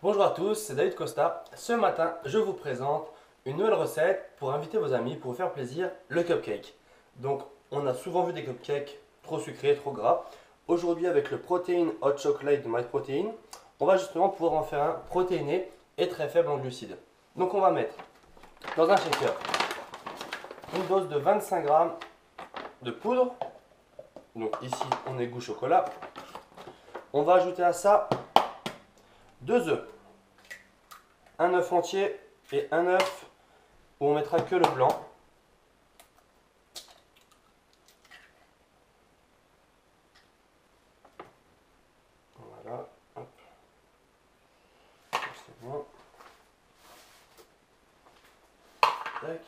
Bonjour à tous, c'est David Costa. Ce matin, je vous présente une nouvelle recette pour inviter vos amis, pour vous faire plaisir, le cupcake. Donc, on a souvent vu des cupcakes trop sucrés, trop gras. Aujourd'hui, avec le Protein Hot Chocolate de MyProtein, on va justement pouvoir en faire un protéiné et très faible en glucides. Donc, on va mettre dans un shaker une dose de 25 g de poudre. Donc ici, on est goût chocolat. On va ajouter à ça 2 œufs, un œuf entier et un œuf où on mettra que le blanc. Voilà, hop. C'est bon. Tac.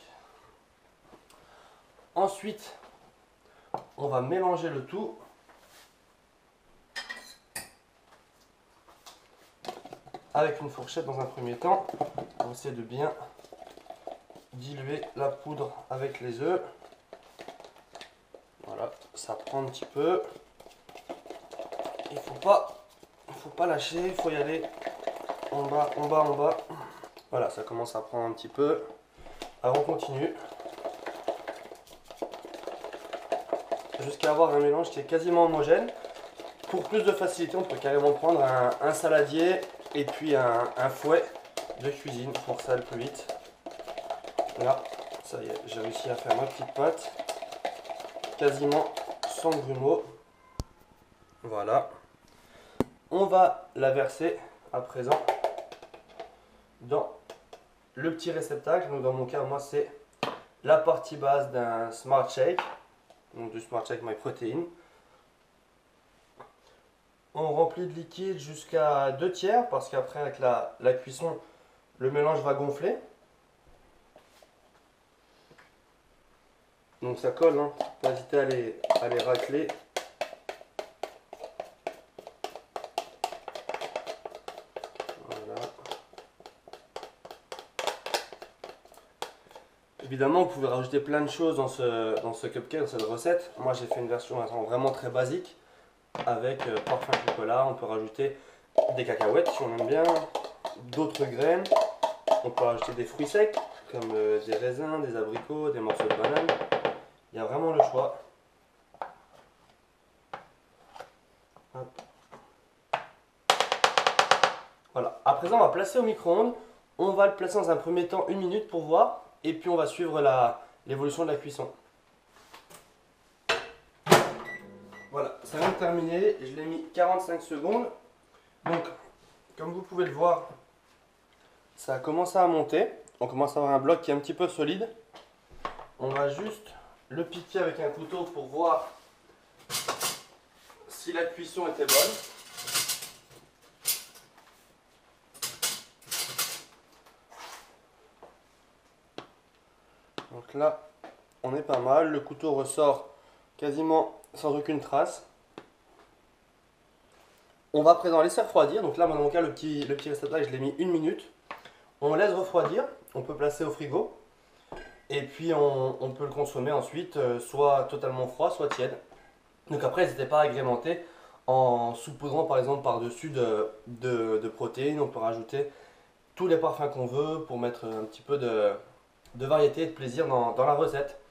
Ensuite, on va mélanger le tout. Avec une fourchette dans un premier temps, on essaie de bien diluer la poudre avec les œufs. Voilà, ça prend un petit peu. Il faut pas lâcher, il faut y aller en bas, en bas, en bas. Voilà, ça commence à prendre un petit peu. Alors on continue jusqu'à avoir un mélange qui est quasiment homogène. Pour plus de facilité, on peut carrément prendre un saladier et puis un fouet de cuisine pour que ça aille plus vite. Là, ça y est, j'ai réussi à faire ma petite pâte, quasiment sans grumeaux. Voilà. On va la verser à présent dans le petit réceptacle. Donc dans mon cas, moi, c'est la partie basse d'un Smart Shake, donc du Smart Shake MyProtein. On remplit de liquide jusqu'à 2 tiers parce qu'après avec la cuisson, le mélange va gonfler. Donc ça colle, hein. Pas hésiter à les racler. Voilà. Évidemment, vous pouvez rajouter plein de choses dans ce cupcake, dans cette recette. Moi, j'ai fait une version vraiment très basique avec parfum chocolat. On peut rajouter des cacahuètes si on aime bien, d'autres graines. On peut rajouter des fruits secs comme des raisins, des abricots, des morceaux de banane. Il y a vraiment le choix. Hop. Voilà. À présent, on va placer au micro-ondes. On va le placer dans un premier temps 1 minute pour voir. Et puis on va suivre l'évolution de la cuisson. Voilà, ça vient de terminer. Je l'ai mis 45 secondes. Donc, comme vous pouvez le voir, ça a commencé à monter. On commence à avoir un bloc qui est un petit peu solide. On va juste le piquer avec un couteau pour voir si la cuisson était bonne. Donc là, on est pas mal. Le couteau ressort quasiment sans aucune trace. On va à présent laisser refroidir. Donc là, dans mon cas, le petit réceptacle, je l'ai mis 1 minute. On laisse refroidir. On peut placer au frigo. Et puis on peut le consommer ensuite, soit totalement froid, soit tiède. Donc après, n'hésitez pas à agrémenter en saupoudrant par exemple par-dessus de protéines. On peut rajouter tous les parfums qu'on veut pour mettre un petit peu de variété et de plaisir dans la recette.